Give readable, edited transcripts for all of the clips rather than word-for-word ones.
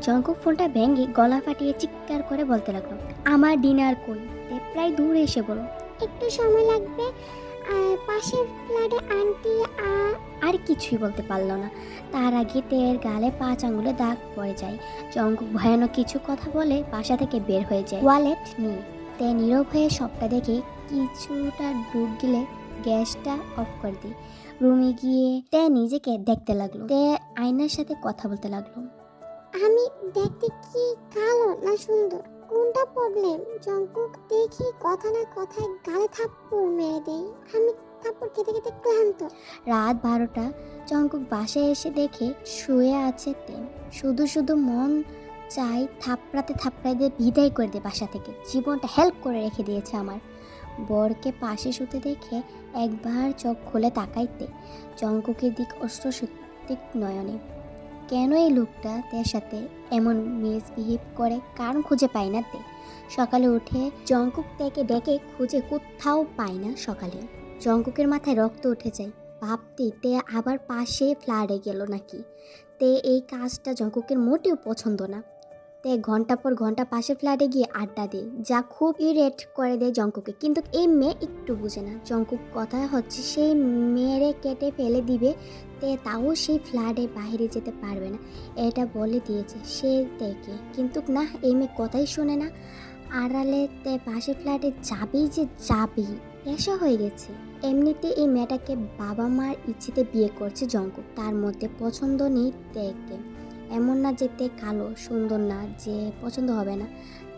Jungkook ফোনটা ভেঙে গলা ফাটিয়ে চিৎকার করে বলতে লাগলো, আমার ডিনার কই? তে প্রায় দূরে এসে বলো, একটু সময় লাগবে, আর পাশের ফ্ল্যাটে আন্টি আর কিছুই বলতে পারলো না। তার আগে তের গালে 5 আঙুলে দাগ পড়ে যায়। জঙ্কুক ভয়ানক কিছু কথা বলে বাসা থেকে বের হয়ে যায় ওয়ালেট নিয়ে। তে নীরব হয়ে সবটা দেখে কিছুটা ডুব গিলে গ্যাসটা অফ করে দিই। রুমে গিয়ে তে নিজেকে দেখতে লাগলো। তে আয়নার সাথে কথা বলতে লাগলো। আমি দেখতে কি কালো না সুন্দর, কোনটা প্রবলেম? জঙ্কুক দেখি কথা না কথায় গালে থাপ্পড় মেরে দেই। আমি থাপ্পড় খেতে খেতে ক্লান্ত। রাত 12টা। জঙ্কুক বাসায় এসে দেখে শুয়ে আছে তে। শুধু শুধু মন চাই থাপড়াতে বিদায় করে দে বাসা থেকে। জীবনটা হেল্প করে রেখে দিয়েছে আমার। বরকে পাশে শুতে দেখে একবার চোখ খুলে তাকাইতে জঙ্কুকের দিক অস্ত্রসূত্রিক নয়নে। কেন এই লোকটা তের সাথে এমন মিসবিহেভ করে কারণ খুঁজে পায় না তে। সকালে উঠে জঙ্কুক তেকে ডেকে খুঁজে কোথাও পায় না। সকালে জঙ্কুকের মাথায় রক্ত উঠে যায়। ভাবতে তে আবার পাশে ফ্ল্যাটে গেল নাকি। তে এই কাজটা জঙ্কুকের মোটেও পছন্দ না। তে ঘন্টা পর ঘন্টা পাশে ফ্ল্যাটে গিয়ে আড্ডা দেয়, যা খুব ইরিটেট করে দেয় জঙ্কুকে। কিন্তু এই মেয়ে একটু বুঝে না। জঙ্কুক কথা হচ্ছে সেই মেয়েরে কেটে ফেলে দিবে, তে তাও সেই ফ্ল্যাটে বাইরে যেতে পারবে না এটা বলে দিয়েছে সে তেকে। কিন্তু না, এই মেয়ে কথাই শোনে না। আড়ালে তে পাশে ফ্ল্যাটে যাবেই যে যাবেই, পেশা হয়ে গেছে। এমনিতে এই মেয়েটাকে বাবা মার ইচ্ছেতে বিয়ে করছে জঙ্কুক। তার মধ্যে পছন্দ নেই তেকে। এমন না যে তে কালো সুন্দর না যে পছন্দ হবে না,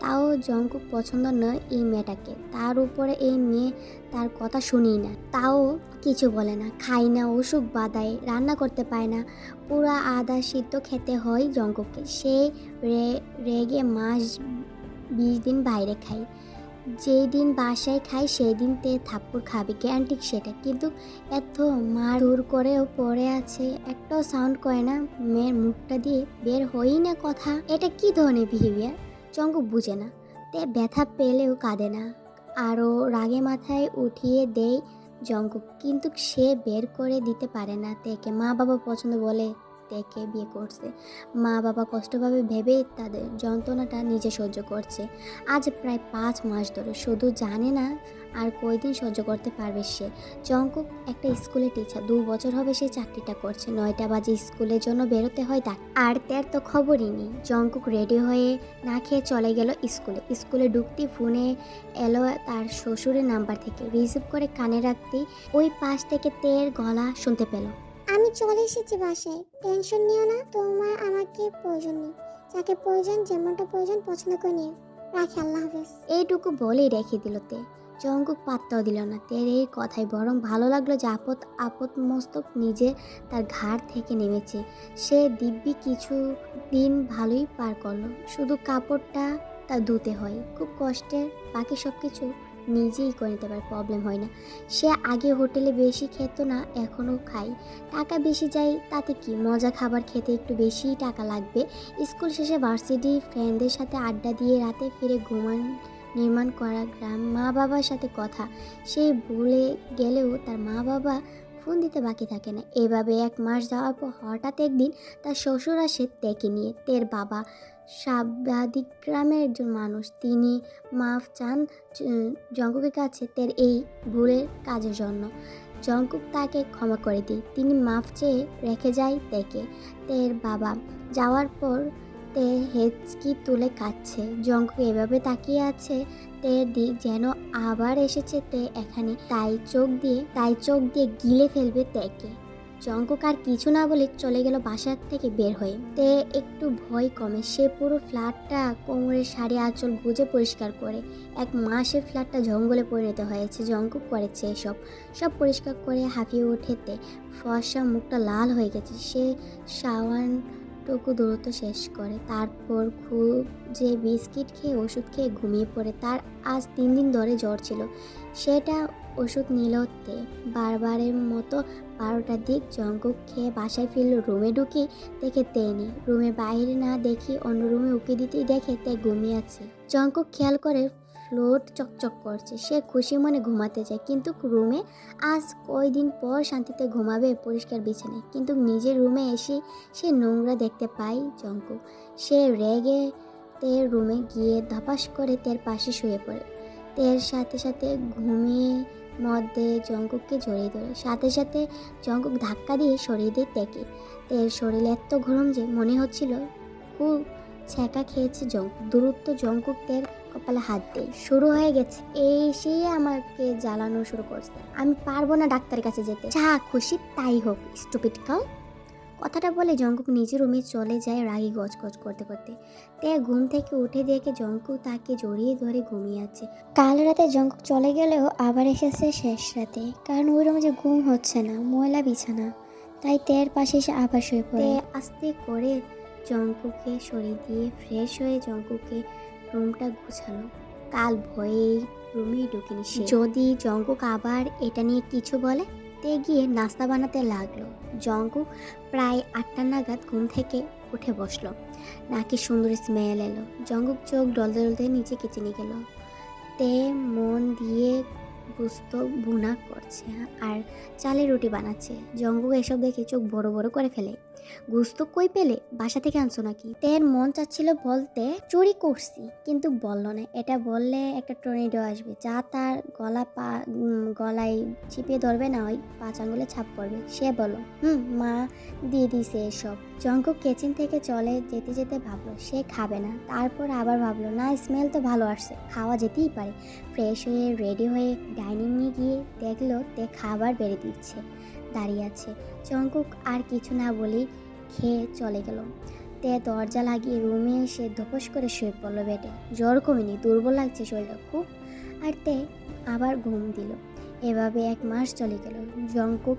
তাও জঙ্কুক পছন্দ নয় এই মেয়েটাকে। তার উপরে এই মেয়ে তার কথা শুনি না, তাও কিছু বলে না, খায় না, ওষুধ বাদায়, রান্না করতে পায় না, পুরা আদা সিদ্ধ খেতে হয় জঙ্কুককে। সে রেগে মাস 20 দিন বাইরে খায়। যেই দিন বাসায় খায় সেই দিন তে থাপ্পড় খাবে, গ্যারান্টি সেটা। কিন্তু এত মার দূর করেও পড়ে আছে, একটাও সাউন্ড করে না, মেয়ের মুখটা দিয়ে বের হয়ই না কথা। এটা কি ধরনের বিহেভিয়ার? জঙ্কুক বুঝে না। তে ব্যথা পেলেও কাঁদে না, আরও রাগে মাথায় উঠিয়ে দেয় জঙ্কুক। কিন্তু সে বের করে দিতে পারে না তেকে। মা বাবা পছন্দ বলে তেকে বিয়ে করছে। মা বাবা কষ্ট পাবে ভেবেই তাদের যন্ত্রণাটা নিজে সহ্য করছে। আজ প্রায় 5 মাস ধরে, শুধু জানে না আর কয়দিন সহ্য করতে পারবে সে। জঙ্কুক একটা স্কুলে টিচার, 2 বছর হবে সে চাকরিটা করছে। 9টা বাজে স্কুলের জন্য বেরোতে হয় তার। আর তার তো খবরই নেই। জঙ্কুক রেডি হয়ে না খেয়ে চলে গেল স্কুলে ঢুকতেই ফোনে এলো তার শ্বশুরের নাম্বার থেকে। রিসিভ করে কানে রাখতেই ওই পাশ থেকে তের গলা শুনতে পেল। আমি চলে এসেছি বাসায়, টেনশন নিও না, তোমার আমাকে প্রয়োজন নেই। যাকে প্রয়োজন, যেমনটা প্রয়োজন পছন্দ করে নিও। রাখি, আল্লাহ হাফেজ। এইটুকু বলেই রেখে দিল তে। জঙ্কুক পাত্তাও দিল না তের এই কথায়। বরং ভালো লাগলো যে আপদ মস্তক নিজে তার ঘাড় থেকে নেমেছে। সে দিব্যি কিছু দিন ভালোই পার করলো। শুধু কাপড়টা তা ধুতে হয় খুব কষ্টে, বাকি সব কিছু নিজেই করে নিতে পারে, প্রবলেম হয় না। সে আগে হোটেলে বেশি খেত না, এখনও খায়। টাকা বেশি যায় তাতে কি, মজা খাবার খেতে একটু বেশি টাকা লাগবে। স্কুল শেষে ভার্সিটি ফ্রেন্ডদের সাথে আড্ডা দিয়ে রাতে ফিরে নির্মাণ করা গ্রাম, মা বাবার সাথে কথা সেই ভুলে গেলেও তার মা বাবা ফোন দিতে বাকি থাকে না। এভাবে 1 মাস যাওয়ার পর হঠাৎ একদিন তার শ্বশুর আসে তেকে নিয়ে। তের বাবা স্বাভাবিক গ্রামের একজন মানুষ। তিনি মাফ চান জঙ্কুকের কাছে তের এই ভুলের কাজের জন্য। জঙ্কুক তাকে ক্ষমা করে দিই। তিনি মাফ চেয়ে রেখে যায় তেকে। তের বাবা যাওয়ার পর তে হেঁচকি তুলে কাঁদছে। জঙ্কুক এভাবে তাকিয়ে আছে তের দিক, যেন আবার এসেছে তে এখানে, তাই চোখ দিয়ে গিলে ফেলবে তেকে। জঙ্কুক আর কিছু না বলে চলে গেল বাসার থেকে বের হয়ে। তে একটু ভয় কমে। সে পুরো ফ্ল্যাটটা কোমরের শাড়ি আঁচল গুজে পরিষ্কার করে। 1 মাসে ফ্ল্যাটটা জঙ্গলে পরিণত হয়েছে। জঙ্কুক করেছে সব পরিষ্কার করে হাঁপিয়ে ওঠেতে। ফর্সা মুখটা লাল হয়ে গেছে। সে টুকু দ্রুত শেষ করে, তারপর খুব যে বিস্কিট খেয়ে ওষুধ খেয়ে ঘুমিয়ে পড়ে। তার আজ 3 দিন ধরে জ্বর ছিল। সেটা ওষুধ নিল তে। বারবারের মতো 12টার দিক জঙ্কুক খেয়ে বাসায় ফিরল। রুমে ঢুকি দেখে তে নেই। রুমের বাইরে না দেখি অন্য রুমে উকি দিতেই দেখে তে ঘুমিয়ে আছে। জঙ্কুক খেয়াল করে ফ্লোট চকচক করছে। সে খুশি মনে ঘুমাতে যায়, কিন্তু রুমে আজ কয়দিন পর শান্তিতে ঘুমাবে পরিষ্কার বিছানায়, কিন্তু নিজের রুমে এসে সে নোংরা দেখতে পায় জঙ্কুক। সে রেগে তের রুমে গিয়ে ধপাস করে তের পাশে শুয়ে পড়ে। তের সাথে সাথে ঘুমিয়ে মধ্যে জঙ্কুককে জড়িয়ে ধরে, সাথে সাথে জঙ্কুক ধাক্কা দিয়ে সরিয়ে দেয় তেকে। তের শরীর এত গরম যে মনে হচ্ছিল খুব ছ্যাঁকা খেয়েছে জঙ্কুক। দূরত্ব জঙ্কুক তের কপালে হাত দেয়। শুরু হয়ে গেছে, এই সে আমাকে জ্বালানো শুরু করছে। আমি পারবো না ডাক্তারের কাছে যেতে, যা খুশি তাই হোক স্টুপিড কাল। কথাটা বলে জঙ্কুক নিজের রুমে চলে যায় রাগি গজগজ করতে করতে। তে ঘুম থেকে উঠে দেখে জঙ্কুক তাকে জড়িয়ে ধরে ঘুমিয়ে আছে। কাল রাতে জঙ্কুক চলে গেলেও আবার এসেছে শেষ রাতে, কারণ ওই রুমে যে ঘুম হচ্ছে না, ময়লা বিছানা, তাই তের পাশে এসে আবার শুয়ে পড়ে। আস্তে করে জঙ্কুককে সরিয়ে দিয়ে ফ্রেশ হয়ে জঙ্কুককে রুমটা গুছালো। কাল ভয়েই রুমেই ঢুকিনি সে। যদি জঙ্কুক আবার এটা নিয়ে কিছু বলে, তে গিয়ে নাস্তা বানাতে লাগলো। জঙ্কুক প্রায় 8টা নাগাদ ঘুম থেকে উঠে বসলো। নাকি সুন্দর স্মেল এলো। জঙ্কুক চোখ ডলতে ডলতে নিচে কিচেনে গেল। তে মন দিয়ে গুস্ত ভুনা করছে আর চালের রুটি বানাচ্ছে। জঙ্কুক এসব দেখে চোখ বড় বড় করে ফেলে। গুস্ত কই পেলে, বাসা থেকে আনছো নাকি? তের মন চাচ্ছিল বলতে চুরি করছি, কিন্তু বলল না। এটা বললে একটা টর্নেডো আসবে, যা তার গলায় চিপে ধরবে, না ওই 5 আঙ্গুলে ছাপ পড়বে। সে বলো মা দিয়ে দিছে এসব। জঙ্কুক কিচেন থেকে চলে যেতে যেতে ভাবলো সে খাবে না, তারপর আবার ভাবলো না, স্মেল তো ভালো আসছে, খাওয়া যেতেই পারে। ফ্রেশ হয়ে রেডি হয়ে ডাইনিংয়ে গিয়ে দেখলো তে খাবার বেড়ে দিচ্ছে, দাঁড়িয়ে আছে। জঙ্কুক আর কিছু না বলেই খেয়ে চলে গেল। তে দরজা লাগিয়ে রুমে এসে ধপস করে শুয়ে পড়লো বেডে। জ্বর কমেনি, দুর্বল লাগছে শরীরটা খুব। আর তে আবার ঘুম দিল। এভাবে 1 মাস চলে গেল। জঙ্কুক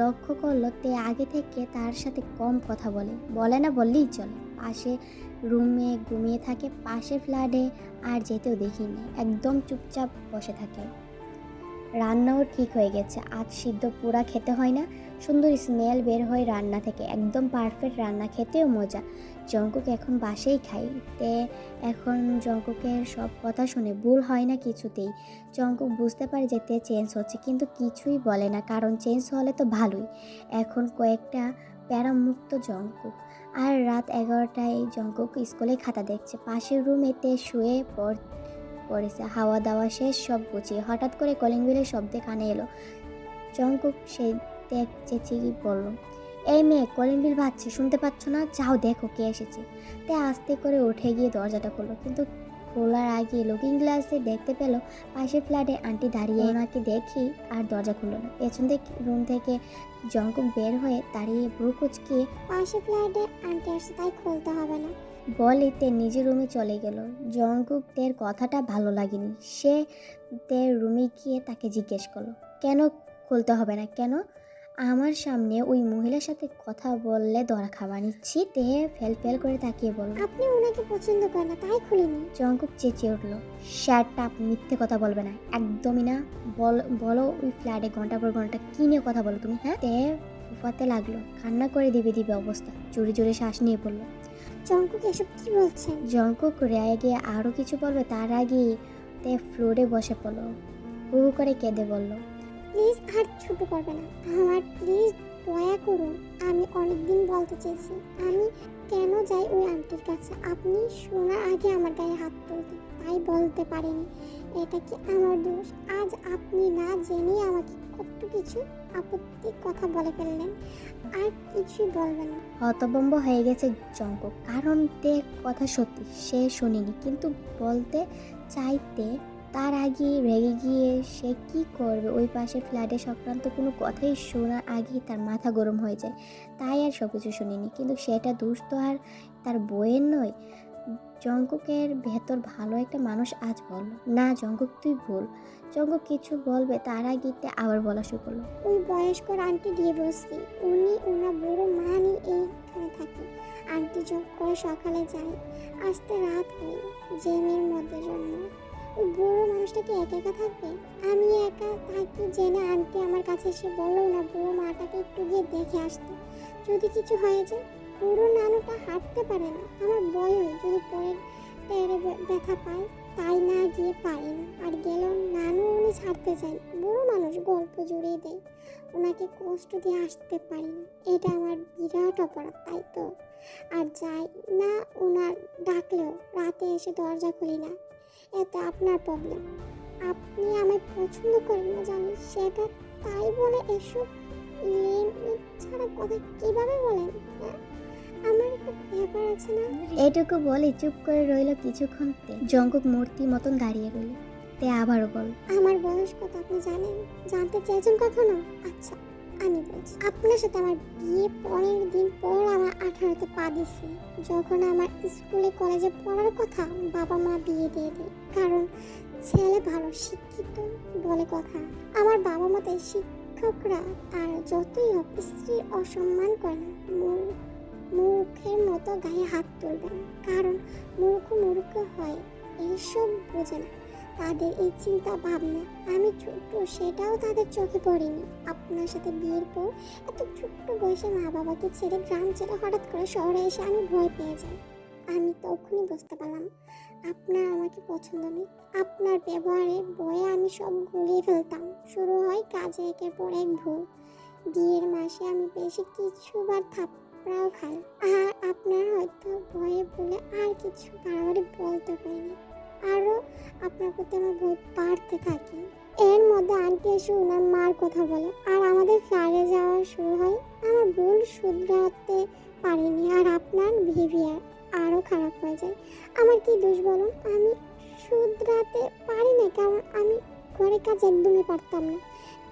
লক্ষ্য করলো তে আগে থেকে তার সাথে কম কথা বলে না বললেই চলে। পাশে রুমে ঘুমিয়ে থাকে, পাশে ফ্ল্যাটে আর যেতেও দেখিনি, একদম চুপচাপ বসে থাকে। রান্নাও ঠিক হয়ে গেছে, আজ সিদ্ধ পুরা খেতে হয় না, সুন্দর স্মেল বের হয় রান্না থেকে, একদম পারফেক্ট রান্না, খেতেও মজা। জঙ্কুক এখন বাসেই খাই। তে এখন জঙ্কুকের সব কথা শুনে ভুল হয় না কিছুতেই। জঙ্কুক বুঝতে পারে যে তে চেঞ্জ হচ্ছে, কিন্তু কিছুই বলে না, কারণ চেঞ্জ হলে তো ভালোই। এখন কয়েকটা প্যারামুক্ত জঙ্কুক। আর রাত 11টায় জঙ্কুক স্কুলে খাতা দেখছে। পাশের রুমে তে শুয়ে পড়েছে, হাওয়া দাওয়া শেষ সব গুছিয়ে। হঠাৎ করে কলিং বেলের শব্দে কানে এলো। জঙ্কুক সে চেঁচিয়ে বলল, এই মেয়ে, কলিং বেল বাজছে, শুনতে পাচ্ছ না? যাও দেখো কে এসেছে। তে আস্তে করে উঠে গিয়ে দরজাটা খুললো, কিন্তু খোলার আগে লুকিং গ্লাসে দেখতে পেল পাশের ফ্ল্যাটে আন্টি দাঁড়িয়ে। ওনাকে দেখি আর দরজা খুললো না। পেছন থেকে রুম থেকে জঙ্কুক বের হয়ে দাঁড়িয়ে ভ্রু কুচকিয়ে, পাশে ফ্ল্যাটে আন্টি আসছে, তাই খুলতে হবে না বলে তে নিজের রুমে চলে গেল। জঙ্কুক তের কথাটা ভালো লাগেনি। সে তের রুমে গিয়ে তাকে জিজ্ঞেস করলো, কেন খুলতে হবে না? কেন? আমার সামনে ওই মহিলার সাথে কথা বললে ধরা খাবার নিচ্ছি। তে ফেল করে তাকিয়ে বলল, আপনি ওনাকে পছন্দ করেন না, তাই খুলিনি। জঙ্কুক চেঁচিয়ে উঠলো, শ্যাট আপ, মিথ্যে কথা বলবে না, একদমই না। বলো ওই ফ্ল্যাটে ঘন্টা পর ঘন্টা কি নিয়ে কথা বলো তুমি? হ্যাঁ? তে ফুফাতে লাগলো, কান্না করে দিবে অবস্থা। জোরে জোরে শ্বাস নিয়ে পড়লো। জঙ্কুক এসব কি বলছেন? জঙ্কুক রেগে আরও কিছু বলবে তার আগেই তে ফ্লোরে বসে পড়লো, হু হু করে কেঁদে বলল, প্লিজ আর ছোট করবে না আমার, প্লিজ দয়া করুন। আমি অনেকদিন বলতে চেয়েছি আমি কেন যাই ওই আন্টির কাছে। আপনি শোনার আগে আমার গায়ে হাত তুলতেন, তাই বলতে পারিনি। এটা কি আমার দোষ? আজ আপনি না জেনে আমাকে কত কিছু আপত্তি কথা বলে ফেললেন। আর কিছুই বলবেন না। হতভম্ব হয়ে গেছে জঙ্কুক, কারণ তে কথা সত্যি সে শুনিনি, কিন্তু বলতে চাইতে তার আগে রেগে গিয়ে সে কি করবে। ওই পাশে ফ্ল্যাটে সংক্রান্ত কোনো কথাই শোনার আগেই তার মাথা গরম হয়ে যায়, তাই আর সব কিছু শুনিনি। কিন্তু সেটা দোষ তো আর তার বইয়ের নয়। জঙ্কুকের ভেতর ভালো একটা মানুষ আজ বলল, না জঙ্কুক তুই ভুল। জঙ্কুক কিছু বলবে তার আগে আবার বলা শুরু করলো, ওই বয়স্ক আন্টি দিয়ে বসছি, উনি ওনার বড় মা নিয়ে এইখানে থাকে। আন্টি জব করে সকালে যায়, আসতে রাত হয়, জেমের মধ্যে জন্য। ওই বড় মানুষটাকে একা একা থাকবে? আমি একা থাকি জেনে আন্টি আমার কাছে এসে বললো না বড় মাটাকে একটু গিয়ে দেখে আসতে, যদি কিছু হয়ে যায়। বড় নানুটা হাঁটতে পারে না, আমার ভয় হয় যদি পরে টেরে ব্যথা পায়। তাই না গিয়ে পারি না। আর গেলেও নানু উনি ছাড়তে চাই, বড় মানুষ গল্প জুড়ে দেয়, ওনাকে কষ্ট দিয়ে আসতে পারি না, এটা আমার বিরাট অপরাধ তাই তো। আর যাই না ওনার ডাকলেও রাতে এসে দরজা খুলি না, এতে আপনার প্রবলেম। আপনি আমায় পছন্দ করেন না জানি সেটা, তাই বলে এসব লিমিট ছাড়া কথা কিভাবে বলেন? হ্যাঁ? আমার একটা ব্যাপার আছে না। এটুকু বলে চুপ করে রইল কিছুক্ষণ। জঙ্কুক মূর্তির মতন দাঁড়িয়ে রইল। তে আবারও বল, আমার বয়স কত আপনি জানেন? জানতে চেয়েছেন কখনো? আচ্ছা আমি বলছি, আপনার সাথে আমার বিয়ে 15 দিন পর আমার 18তে পা দিছি। যখন আমার স্কুলে কলেজে পড়ার কথা, বাবা মা বিয়ে দিয়ে দেয়, কারণ ছেলে ভালো শিক্ষিত বলে কথা। আমার বাবা মা তাই শিক্ষকরা আর যতই হোক স্ত্রীর অসম্মান করে না, মুখের মতো গায়ে হাত তুলবে না, কারণ মূর্খ হয়, এইসব বোঝে না। তাদের এই চিন্তা ভাবনা, আমি ছোট্ট সেটাও তাদের চোখে পড়েনি। আপনার সাথে বিয়ের পর এত ছোট্ট বয়সে মা বাবাকে ছেড়ে গ্রাম ছেড়ে হঠাৎ করে শহরে এসে আমি ভয় পেয়ে যাই। আমি তখনই বুঝতে পারলাম আপনার আমাকে পছন্দ নেই। আপনার ব্যবহারে ভয়ে আমি সব গুলিয়ে ফেলতাম। শুরু হয় কাজে একের পর এক ভুল। বিয়ের মাসে আমি বেশি কিছুবার থাপড়াও খাই, আর আপনার হয়তো ভয়ে বলে আর কিছু বাড়াবাড়ি বলতে পারিনি। আরও আপনার প্রতি আমার ভয় বাড়তে থাকে। এর মধ্যে আন্টি এসে ওনার মার কথা বলে, আর আমাদের ফ্লাইটে যাওয়া শুরু হয়। আমার ভুল শুধরাতে পারিনি, আর আপনার বিহেভিয়ার আরও খারাপ হয়ে যায়। আমার কি দোষ বলুন? আমি শুধরাতে পারি না, কারণ আমি ঘরের কাজ একদমই পারতাম না।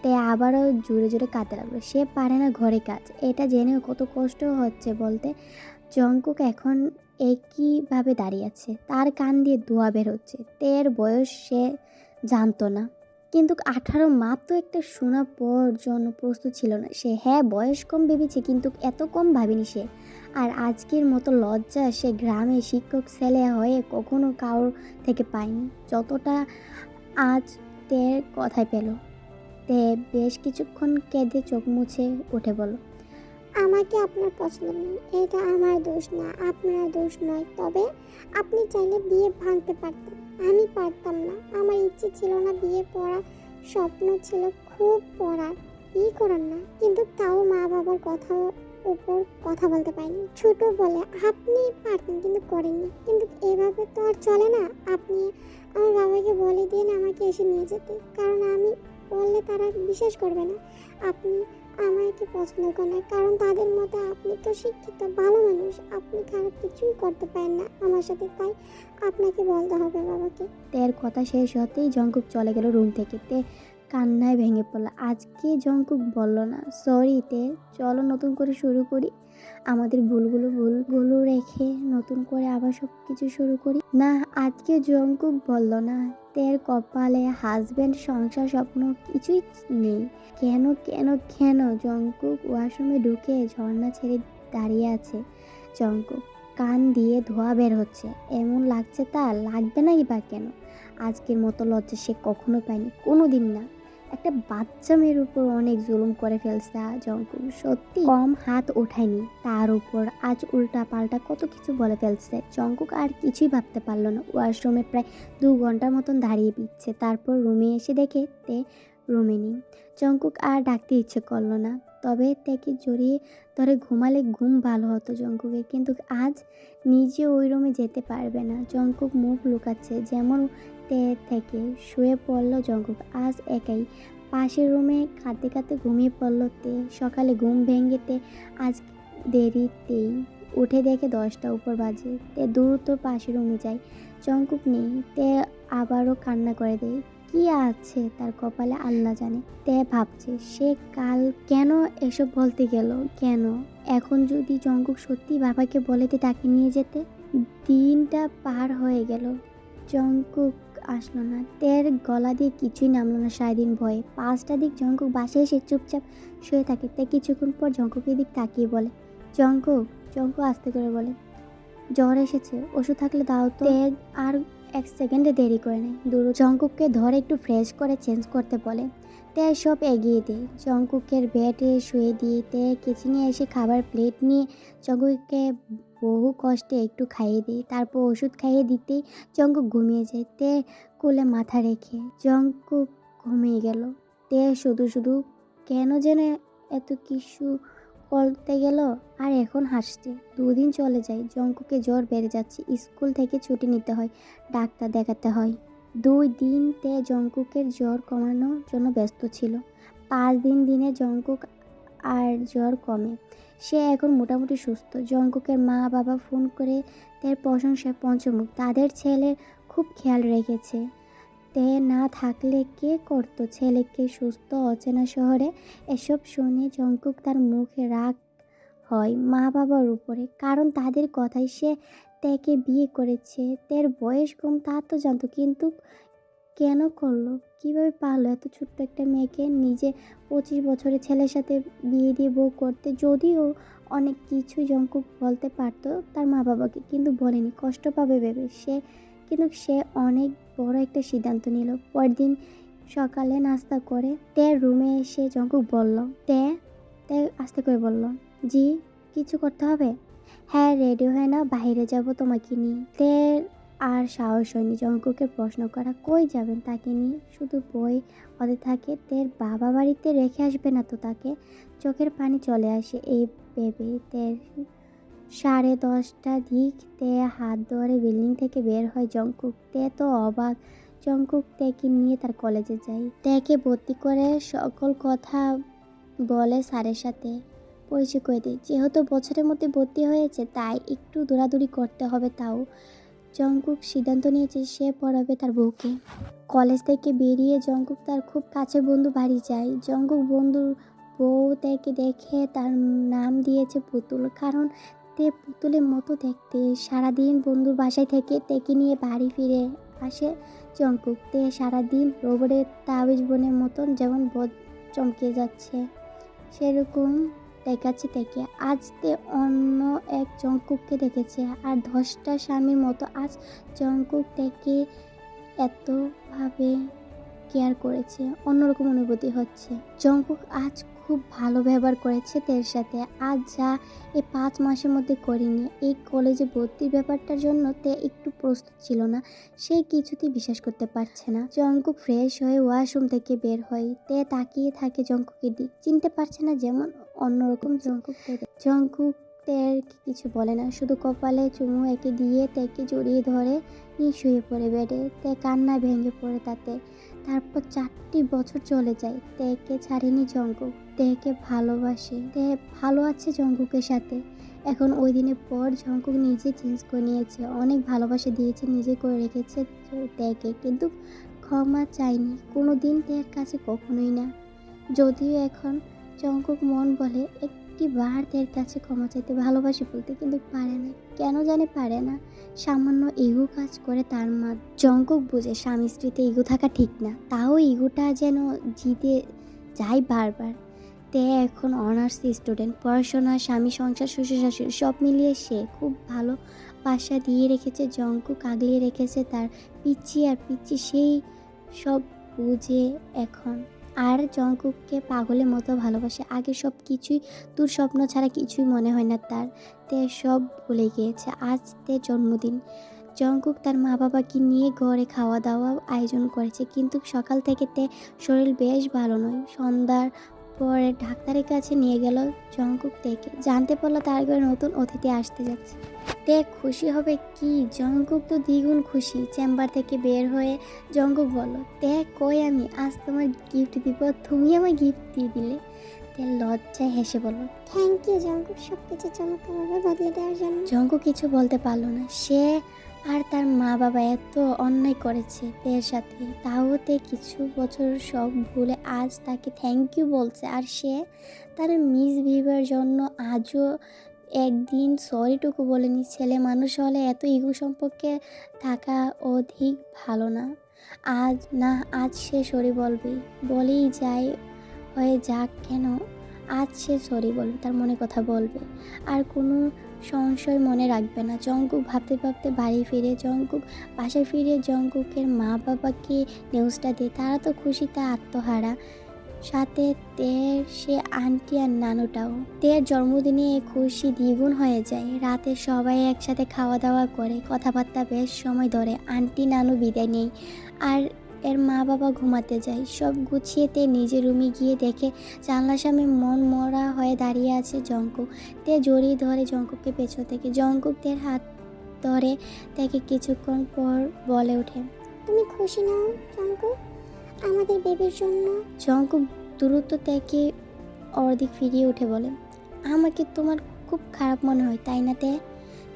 তে আবারও জোরে জোরে কাঁদতে লাগলো। সে পারে না ঘরে কাজ, এটা জেনেও কত কষ্ট হচ্ছে বলতে। জঙ্কুক এখন একইভাবে দাঁড়িয়ে আছে, তার কান দিয়ে ধোঁয়া বের হচ্ছে। তের বয়স সে জানতো না, কিন্তু 18 মাত্র একটা শোনা পর জন্য প্রস্তুত ছিল না সে। হ্যাঁ, বয়স কম ভেবেছে, কিন্তু এত কম ভাবেনি সে। আর আজকের মতো লজ্জা সে গ্রামে শিক্ষক ছেলে হয়ে কখনো কারোর থেকে পায়নি যতটা আজ তের কথায় পেল। তে বেশ কিছুক্ষণ কেঁদে চোখ মুছে উঠে বলল, আমাকে আপনার পছন্দ নেই, এটা আমার দোষ না, আপনার দোষ নয়। তবে আপনি চাইলে বিয়ে ভাঙতে পারতেন, আমি পারতাম না। আমার ইচ্ছে ছিল না বিয়ে পড়া, স্বপ্ন ছিল খুব পড়ার, ই করার না, কিন্তু তাও মা বাবার উপর কথা বলতে পারিনি। ছোট বলে আপনি পারতেন কিন্তু করেননি। কিন্তু এভাবে তো আর চলে না। আপনি আমার বাবাকে বলে দিন আমাকে এসে নিয়ে যেতে, কারণ আমি বললে তারা বিশ্বাস করবে না আপনি আমাকে পছন্দ করে না, কারণ তাদের মতে আপনি তো শিক্ষিত ভালো মানুষ, আপনি খারাপ কিছুই করতে পারেন না আমার সাথে, তাই আপনাকে বলতে হবে বাবাকে। তের কথা শেষ হতেই জঙ্কুক চলে গেল রুম থেকে। তে কান্নায় ভেঙে পড়ল। আজকে জঙ্কুক বলল না, সরি তে, চলো নতুন করে শুরু করি, আমাদের ভুলগুলো রেখে নতুন করে আবার সব কিছু শুরু করি। না, আজকে জঙ্কুক বলল না। তের কপালে হাজব্যান্ড সংসার স্বপ্ন কিছুই নেই। কেন কেন কেন জঙ্কুক ওয়াশরুমে ঢুকে ঝর্ণা ছেড়ে দাঁড়িয়ে আছে। জঙ্কুক কান দিয়ে ধোঁয়া বের হচ্ছে, এমন লাগছে তার, লাগবে নাই বা কেন? আজকের মতো লজ্জা সে কখনো পায়নি, কোনো দিন না। একটা বাচ্চা মেয়ের উপর অনেক জুলুম করে ফেলছে জঙ্কুক, সত্যি কম হাত ওঠায়নি তার উপর। আজ উল্টা পাল্টা কত কিছু বলে ফেলছে। জঙ্কুক আর কিছুই ভাবতে পারলো না। ওয়াশরুমে প্রায় 2 ঘন্টার মতন দাঁড়িয়ে পিচ্ছে, তারপর রুমে এসে দেখে তে রুমে নেই। জঙ্কুক আর ডাকতে ইচ্ছে করলো না, তবে তাকে জড়িয়ে ধরে ঘুমালে ঘুম ভালো হতো জঙ্কুকের, কিন্তু আজ নিজে ওই রুমে যেতে পারবে না। জঙ্কুক মুখ লুকাচ্ছে যেমন তে থেকে শুয়ে পড়ল জঙ্কুক আজ একাই পাশের রুমে। কাঁদতে কাঁদতে ঘুমিয়ে পড়ল তে। সকালে ঘুম ভেঙেতে আজ দেরিতেই উঠে দেখে 10টা উপর বাজে। তে দ্রুত পাশের রুমে যায়, জঙ্কুক নেই। তে আবারও কান্না করে দেয়। কি আছে তার কপালে আল্লাহ জানে। তে ভাবছে সে কাল কেন এসব বলতে গেল, কেন? এখন যদি জঙ্কুক সত্যি বাবাকে বলেতে তাকে নিয়ে যেতে। দিনটা পার হয়ে গেল, জঙ্কুক আসলো না। তের গলা দিয়ে কিছুই নামলো না সারাদিন ভয়ে। 5টা দিক জঙ্কুক বাসায় এসে চুপচাপ শুয়ে থাকে। তে কিছুক্ষণ পর জঙ্কুকের দিক তাকিয়ে বলে, জঙ্কুক। জঙ্কুক আস্তে করে বলে, জ্বর এসেছে, ওষুধ থাকলে দাও তো। তে আর 1 সেকেন্ডে দেরি করে নেয়, জঙ্কুককে ধরে একটু ফ্রেশ করে চেঞ্জ করতে বলে। তে সব এগিয়ে দেয়, জঙ্কুকের বেডে শুয়ে দিয়ে তে কিচেনে এসে খাবার প্লেট নিয়ে জঙ্কুককে বহু কষ্টে একটু খাইয়ে দিই, তারপর ওষুধ খাইয়ে দিতেই জঙ্কুক ঘুমিয়ে যায়। তে কোলে মাথা রেখে জঙ্কুক ঘুমিয়ে গেল। তে শুধু শুধু কেন যেন এত কিছু করতে গেল, আর এখন হাসছে। 2 দিন চলে যায়, জঙ্কুকে জ্বর বেড়ে যাচ্ছে, স্কুল থেকে ছুটি নিতে হয়, ডাক্তার দেখাতে হয়। 2 দিন তে জঙ্কুকের জ্বর কমানোর জন্য ব্যস্ত ছিল। 5 দিন দিনে জঙ্কুক আর জ্বর কমে, সে এখন মোটামুটি সুস্থ। জঙ্কুকের মা বাবা ফোন করে তার প্রশংসায় পঞ্চমুখ, তাদের ছেলের খুব খেয়াল রেখেছে। তে না থাকলে কে করতো ছেলেকে সুস্থ অচেনা শহরে? এসব শুনে জঙ্কুক তার মুখে রাগ হয় মা বাবার উপরে, কারণ তাদের কথাই সে তেকে বিয়ে করেছে। তের বয়স কম তা তো জানতো, কিন্তু কেন করলো, কিভাবে পারলো এত ছোট্ট একটা মেয়েকে নিজে 25 বছরের ছেলের সাথে বিয়ে দিয়ে বউ করতে? যদিও অনেক কিছুই জঙ্কুক বলতে পারতো তার মা বাবাকে, কিন্তু বলেনি, কষ্ট পাবে ভেবে। কিন্তু সে অনেক বড় একটা সিদ্ধান্ত নিল। পরদিন সকালে নাস্তা করে তে রুমে এসে জঙ্কুক বলল, তে তে আস্তে করে বলল, জি কিছু করতে হবে? হ্যাঁ, রেডি হয়ে না, বাইরে যাব তোমাকে নিয়ে। তে আর সাহস হয়নি জঙ্কুকে প্রশ্ন করা, কই যাবেন তাকে নিয়ে? শুধু বই হতে থাকে, তের বাবা বাড়িতে রেখে আসবে না তো তাকে? চোখের পানি চলে আসে এই ভেবে। তের 10:30 দিক, তে হাত ধরে বিল্ডিং থেকে বের হয় জঙ্কুক। তে তো অবাক। জঙ্কুক তেকে নিয়ে তার কলেজে যায়, তেকে ভর্তি করে সকল কথা বলে স্যারের সাথে পরিচয় করে দেয়। যেহেতু বছরের মধ্যে ভর্তি হয়েছে, তাই একটু দৌড়াদৌড়ি করতে হবে। তাও জঙ্কুক সিদ্ধান্ত নিয়েছে সে পড়াবে তার বউকে। কলেজ থেকে বেরিয়ে জঙ্কুক তার খুব কাছে বন্ধু বাড়ি যায়। জঙ্কুক বন্ধুর বউ তাকে দেখে তার নাম দিয়েছে পুতুল, কারণ তে পুতুলের মতো দেখতে। সারাদিন বন্ধুর বাসায় থেকে তেকে নিয়ে বাড়ি ফিরে আসে জঙ্কুক। তে সারাদিন রোবটের তাবিজ বোনের মতন যেমন চমকে যাচ্ছে সেরকম দেখাচ্ছে তেকে। আজ তে অন্য এক জঙ্কুককে দেখেছে, আর 10টা স্বামীর মতো আজ জঙ্কুক তেকে এতভাবে কেয়ার করেছে, অন্যরকম অনুভূতি হচ্ছে। জঙ্কুক আজ খুব ভালো ব্যবহার করেছে তের সাথে, আজ যা এই 5 মাসের মধ্যে করিনি। এই কলেজে ভর্তির ব্যাপারটার জন্য তে একটু প্রস্তুত ছিল না, সে কিছুতেই বিশ্বাস করতে পারছে না। জঙ্কুক ফ্রেশ হয়ে ওয়াশরুম থেকে বের হয়, তে তাকিয়ে থাকে জঙ্কুকের দিক, চিনতে পারছে না, যেমন অন্যরকম জঙ্কুক। জঙ্কুক তের কিছু বলে না, শুধু কপালে চুমু এঁকে দিয়ে তেকে জড়িয়ে ধরে নিয়ে শুয়ে পড়ে বেডে। তে কান্নায় ভেঙে পড়ে তাতে। তারপর 4টি বছর চলে যায়, তেকে ছাড়েনি জঙ্কুক, তেকে ভালোবাসে। তে ভালো আছে জঙ্কুকের সাথে। এখন ওই দিনের পর জঙ্কুক নিজে চেঞ্জ করে নিয়েছে, অনেক ভালোবাসা দিয়েছে, নিজে করে রেখেছে তেকে, কিন্তু ক্ষমা চাইনি কোনো দিন তের কাছে, কখনোই না। যদিও এখন জঙ্কুক মন বলে একটি বার তের কাছে ক্ষমা চাইতে, ভালোবাসি বলতে, কিন্তু পারে না, কেন জানে পারে না। সামান্য ইগো কাজ করে তার মা। জঙ্কুক বুঝে স্বামী স্ত্রীতে ইগো থাকা ঠিক না, তাও ইগোটা যেন জিতে যায় বারবার। তে এখন অনার্স স্টুডেন্ট, পড়াশোনা, স্বামী, সংসার, শ্বশুর শাশুড়ি সব মিলিয়ে সে খুব ভালো বাসা দিয়ে রেখেছে। জঙ্কুক আগলিয়ে রেখেছে তার পিচ্ছি, আর পিচ্ছি সেই সব বুঝে এখন। আর জঙ্কুককে পাগলের মতো ভালোবাসে। আগে সব কিছুই দুঃস্বপ্ন ছাড়া কিছুই মনে হয় না তার। তে সব ভুলে গিয়েছে। আজ তে জন্মদিন। জঙ্কুক তার মা বাবাকে নিয়ে ঘরে খাওয়া দাওয়া আয়োজন করেছে, কিন্তু সকাল থেকে তে শরীর বেশ ভালো নয়। সন্ধ্যার পরে ডাক্তারের কাছে নিয়ে গেল জঙ্কুক তেকে, জানতে পারলো তার ঘরে নতুন অতিথি আসতে যাচ্ছে। তে খুশি হবে কি, জঙ্কুক তো দ্বিগুণ খুশি। চেম্বার থেকে বের হয়ে জঙ্কুক বলল, তে কই আমি আজ তোমার গিফট দিব, তুমি আমায় গিফট দিয়ে দিলে। তে লজ্জায় হেসে বলল, থ্যাংক ইউ জঙ্কুক, সব কিছু চমৎকারভাবে বদলে দেওয়ার জন্য। জঙ্কুক কিছু বলতে পারলো না। সে আর তার মা বাবা এত অন্যায় করেছে তের সাথে, তাও তে কিছু বছর সব ভুলে আজ তাকে থ্যাংক ইউ বলছে। আর সে তার মিসবিহেভিয়ার জন্য আজও একদিন সরিটুকু বলেনি। ছেলে মানুষ হলে এত ইগো সম্পর্কে থাকা অধিক ভালো না। আজ সে সরি বলবে, বলেই যায়, হয়ে যাক কেন, আজ সে সরি বলবে, তার মনে কথা বলবে, আর কোনো সংশয় মনে রাখবে না। জঙ্কুক ভাবতে ভাবতে বাসায় ফিরে জঙ্কুকের মা বাবাকে নিউজটা দিয়ে, তারা তো খুশিতে আত্মহারা। সাথে তের সে আন্টি আর নানুটাও। তের জন্মদিনে এই খুশি দ্বিগুণ হয়ে যায়। রাতে সবাই একসাথে খাওয়া দাওয়া করে, কথাবার্তা বেশ সময় ধরে। আন্টি নানু বিদায় নেই আর এর মা বাবা ঘুমাতে যায়। সব গুছিয়ে তে নিজের রুমে গিয়ে দেখে জানলার সামনে মন মরা হয়ে দাঁড়িয়ে আছে জঙ্কুক। তে জড়িয়ে ধরে জঙ্কুককে পেছন থেকে। জঙ্কুক তের হাত ধরে তাকে কিছুক্ষণ পর বলে ওঠে, তুমি খুশি নাও জঙ্কুক আমাদের বেবির জন্য? জঙ্কুক দ্রুত তাকে অর্ধেক ফিরিয়ে উঠে বলে, আমাকে তোমার খুব খারাপ মনে হয় তাই না তে?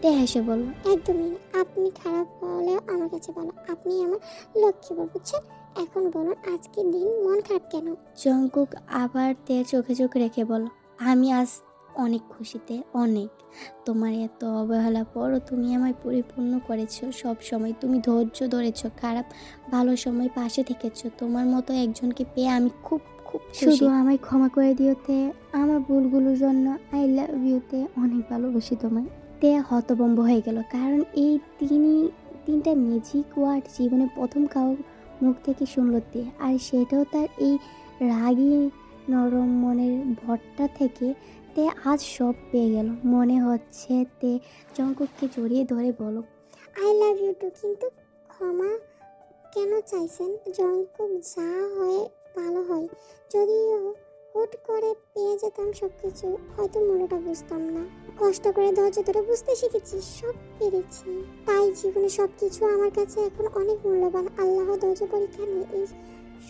তে হেসে বলল, একদমই না। আপনি খারাপ হলে আমার কাছে বলো, আপনি আমার লক্ষ্মী বল, বুঝছেন? এখন বলুন আজকের দিন মন খারাপ কেন? জঙ্কুক আবার তে চোখে চোখ রেখে বলল, আমি আজ অনেক খুশিতে, অনেক। তোমার এত অবহেলা পরও তুমি আমায় পরিপূর্ণ করেছো। সব সময় তুমি ধৈর্য ধরেছো, খারাপ ভালো সময় পাশে থেকেছো। তোমার মতো একজনকে পেয়ে আমি খুব খুব শুধু আমায় ক্ষমা করে দিও তে, আমার ভুলগুলোর জন্য। আই লাভ ইউ তে, অনেক ভালোবাসি তোমায়। তে হতভম্ব হয়ে গেল, কারণ এই তিনটা ম্যাজিক ওয়ার্ড জীবনে প্রথম কাউ মুখ থেকে শুনল তে, আর সেটাও তার এই রাগী নরম মনের ভরটা থেকে। তে আজ সব পেয়ে গেল। মনে হচ্ছে তে জঙ্কুককে জড়িয়ে ধরে বলো, আই লাভ ইউ টু। কিন্তু ক্ষমা কেন চাইছেন? জঙ্কুক যা হয় ভালো হয়। যদিও হুট করে পেয়ে যেতাম সব কিছু, হয়তো মূল্যটা বুঝতাম না। কষ্ট করে ধৈর্য ধরে বুঝতে শিখেছি, সব পেরেছি। তাই জীবনে সব কিছু আমার কাছে এখন অনেক মূল্যবান। আল্লাহ ধৈর্য পরীক্ষা নিয়ে এই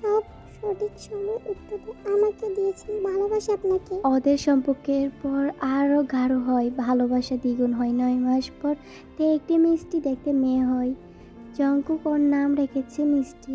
সব সঠিক সময় উত্তর আমাকে দিয়েছেন। ভালোবাসি আপনাকে। ওদের সম্পর্কের পর আরও গাঢ় হয়, ভালোবাসা দ্বিগুণ হয়। 9 মাস পর তে একটি মিষ্টি দেখতে মেয়ে হয়। জঙ্কুক ওর নাম রেখেছে মিষ্টি।